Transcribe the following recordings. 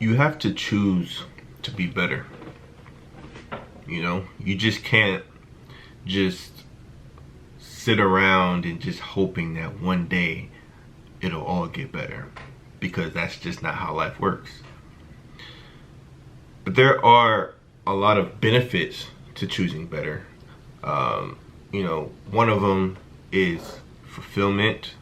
you have to choose to be better. You know, you just can't just sit around and just hoping that one day it'll all get better, because that's just not how life works. But there are a lot of benefits to choosing better. You know, one of them is fulfillment,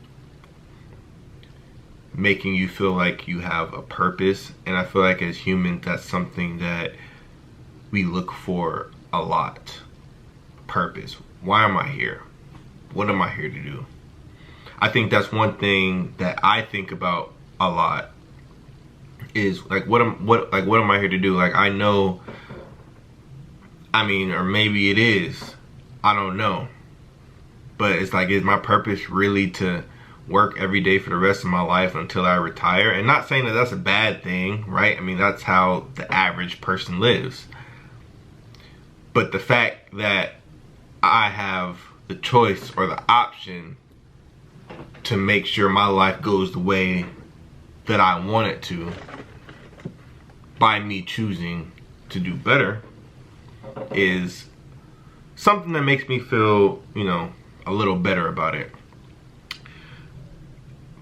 making you feel like you have a purpose. And I feel like as humans, that's something that we look for a lot. Purpose. Why am I here? What am I here to do? I think that's one thing that I think about a lot, is like what am I here to do? Like, I know, I mean, or maybe it is, I don't know, but it's like, is my purpose really to work every day for the rest of my life until I retire? And not saying that that's a bad thing, right? I mean, that's how the average person lives. But the fact that I have the choice or the option to make sure my life goes the way that I want it to, by me choosing to do better, is something that makes me feel, you know, a little better about it.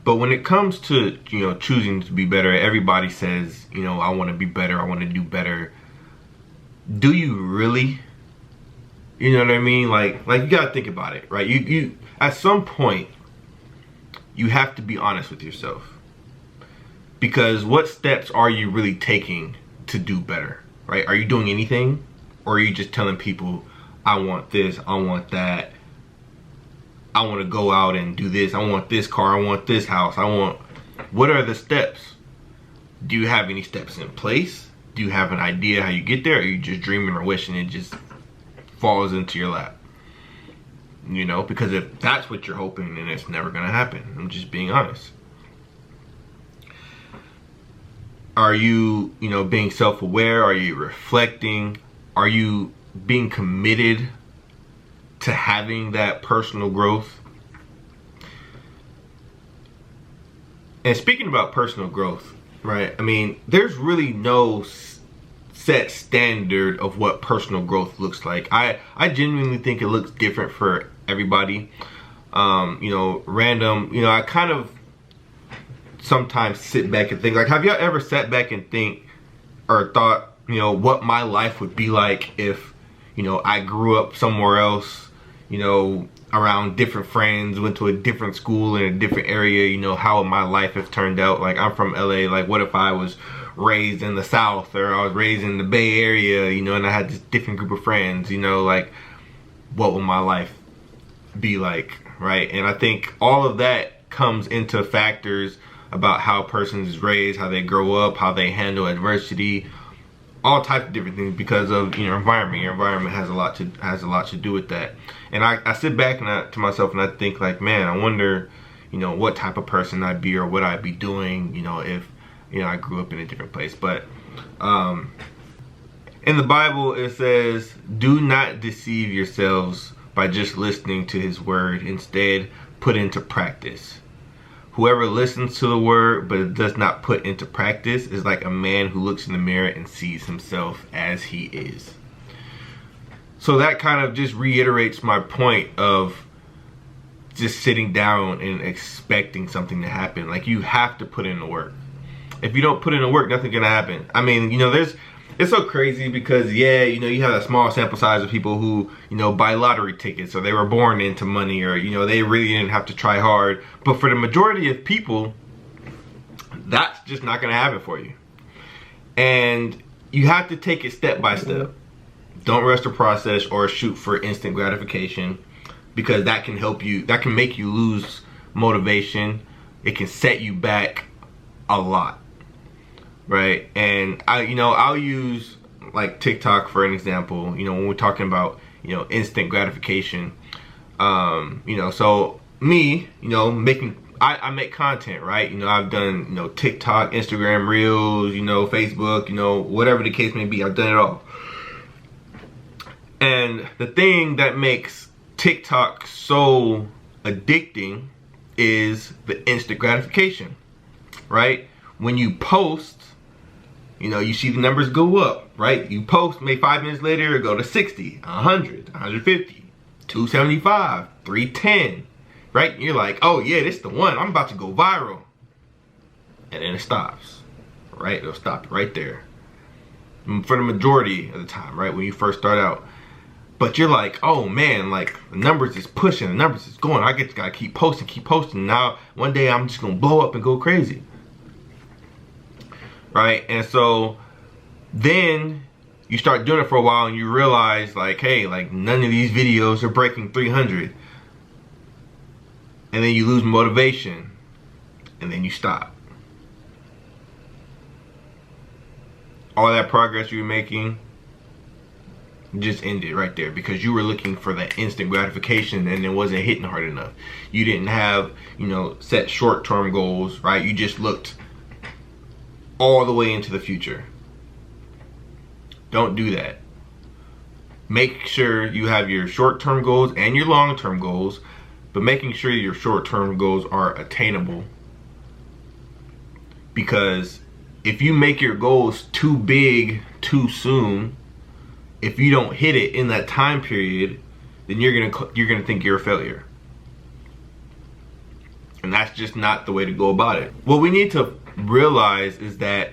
But when it comes to, you know, choosing to be better, everybody says, you know, I want to be better, I want to do better. Do you really? You know what I mean? Like you gotta think about it, right? You at some point, you have to be honest with yourself. Because what steps are you really taking to do better, right? Are you doing anything? Or are you just telling people, I want this, I want that, I want to go out and do this, I want this car, I want this house, what are the steps? Do you have any steps in place? Do you have an idea how you get there? Or are you just dreaming or wishing it just falls into your lap? You know, because if that's what you're hoping, then it's never gonna happen. I'm just being honest. Are you, you know, being self-aware? Are you reflecting? Are you being committed to having that personal growth? And speaking about personal growth, right? I mean, there's really no set standard of what personal growth looks like. I genuinely think it looks different for everybody. You know, you know, I kind of sometimes sit back and think, like, have y'all ever sat back and think or thought, you know, what my life would be like if, you know, I grew up somewhere else, you know, around different friends, went to a different school in a different area, you know, how would my life have turned out? Like, I'm from LA, like, what if I was raised in the South, or I was raised in the Bay Area, you know, and I had this different group of friends, you know, like, what would my life be like, right? And I think all of that comes into factors about how a person is raised, how they grow up, how they handle adversity, all types of different things, because of, you know, environment. Your environment has a lot to do with that. And I sit back and to myself and I think, like, man, I wonder, you know, what type of person I'd be or what I'd be doing, you know, if, you know, I grew up in a different place. But in the Bible it says, do not deceive yourselves by just listening to his word. Instead, put into practice. Whoever listens to the word but does not put into practice is like a man who looks in the mirror and sees himself as he is. So that kind of just reiterates my point of just sitting down and expecting something to happen. Like, you have to put in the work. If you don't put in the work, nothing's gonna happen. I mean, you know, it's so crazy because, yeah, you know, you have a small sample size of people who, you know, buy lottery tickets, or they were born into money, or, you know, they really didn't have to try hard. But for the majority of people, that's just not going to happen for you. And you have to take it step by step. Don't rush the process or shoot for instant gratification, because that can help you, that can make you lose motivation. It can set you back a lot. Right? And I'll use like TikTok for an example, you know, when we're talking about, you know, instant gratification. You know, so me, you know, I make content, right? You know, I've done, you know, TikTok, Instagram Reels, you know, Facebook, you know, whatever the case may be, I've done it all. And the thing that makes TikTok so addicting is the instant gratification, right? When you post, You know, you see the numbers go up, right? You post, maybe 5 minutes later, it go to 60, 100, 150, 275, 310, right? And you're like, oh yeah, this is the one. I'm about to go viral. And then it stops, right? It'll stop right there. For the majority of the time, right? When you first start out. But you're like, oh man, like the numbers is pushing, the numbers is going. I gotta keep posting. Now, one day I'm just gonna blow up and go crazy. Right? And so then you start doing it for a while and you realize like, hey, like none of these videos are breaking 300. And then you lose motivation and then you stop. All that progress you were making just ended right there because you were looking for that instant gratification and it wasn't hitting hard enough. You didn't have, you know, set short-term goals, right? You just looked all the way into the future. Don't do that. Make sure you have your short-term goals and your long-term goals, but making sure your short-term goals are attainable. Because if you make your goals too big too soon, if you don't hit it in that time period, then you're gonna think you're a failure. And that's just not the way to go about it. What we need to realize is that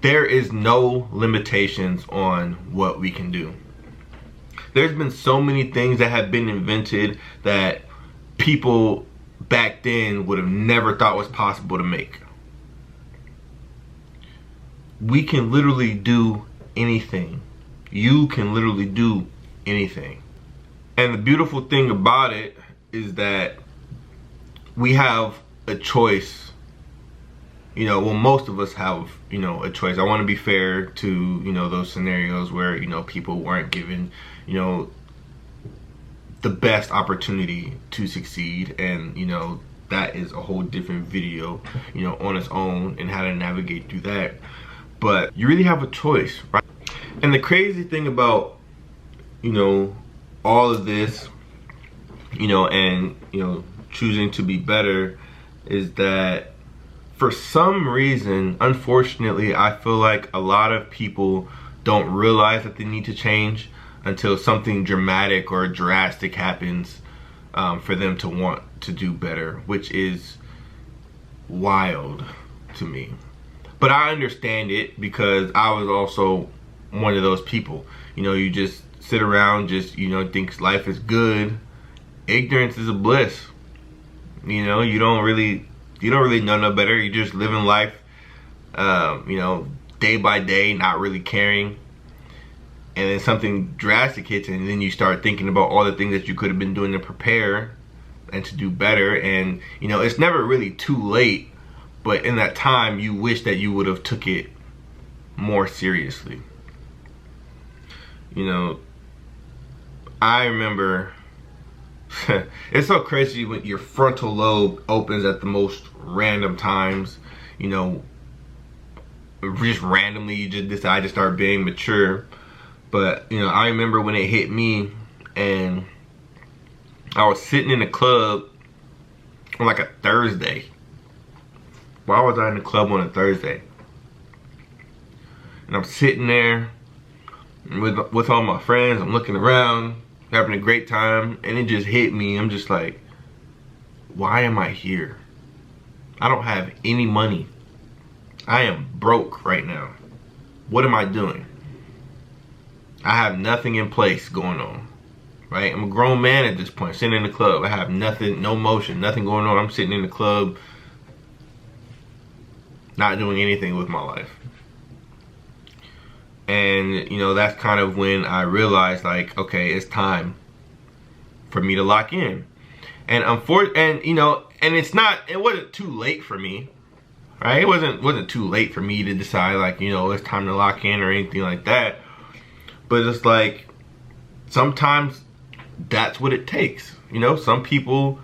there is no limitations on what we can do. There's been so many things that have been invented that people back then would have never thought was possible to make. We can literally do anything. You can literally do anything. And the beautiful thing about it is that we have a choice. You know, well, most of us have, you know, a choice. I want to be fair to, you know, those scenarios where, you know, people weren't given, you know, the best opportunity to succeed. And, you know, that is a whole different video, you know, on its own and how to navigate through that. But you really have a choice, right? And the crazy thing about, you know, all of this, you know, and, you know, choosing to be better is that for some reason, unfortunately, I feel like a lot of people don't realize that they need to change until something dramatic or drastic happens for them to want to do better, which is wild to me. But I understand it because I was also one of those people. You know, you just sit around, just, you know, think life is good. Ignorance is a bliss. You know, you don't really know no better. You're just living life, you know, day by day, not really caring. And then something drastic hits and then you start thinking about all the things that you could have been doing to prepare and to do better. And, you know, it's never really too late. But in that time, you wish that you would have took it more seriously. You know, I remember, it's so crazy when your frontal lobe opens at the most random times. You know, just randomly you just decide to start being mature. But, you know, I remember when it hit me and I was sitting in the club on like a Thursday. Why was I in the club on a Thursday? And I'm sitting there with all my friends. I'm looking around, having a great time, and it just hit me. I'm just like, why am I here? I don't have any money. I am broke right now. What am I doing? I have nothing in place going on, right? I'm a grown man at this point, sitting in the club. I have nothing, no motion, nothing going on. I'm sitting in the club, not doing anything with my life. And, you know, that's kind of when I realized, like, okay, it's time for me to lock in. And you know, and it wasn't too late for me, right? It wasn't too late for me to decide, like, you know, it's time to lock in or anything like that. But it's like, sometimes that's what it takes. You know, some people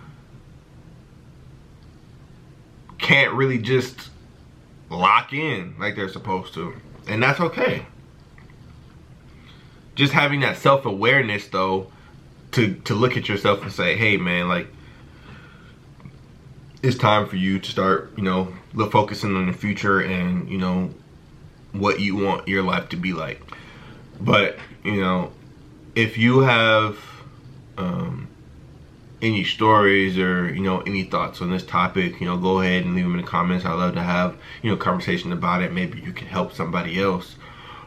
can't really just lock in like they're supposed to. And that's okay. Just having that self-awareness, though, to look at yourself and say, hey, man, like, it's time for you to start, you know, focusing on the future and, you know, what you want your life to be like. But, you know, if you have any stories or, you know, any thoughts on this topic, you know, go ahead and leave them in the comments. I'd love to have, you know, conversation about it. Maybe you can help somebody else.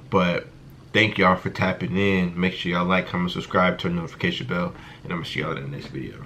But thank y'all for tapping in. Make sure y'all like, comment, subscribe, turn the notification bell, and I'm gonna see y'all in the next video.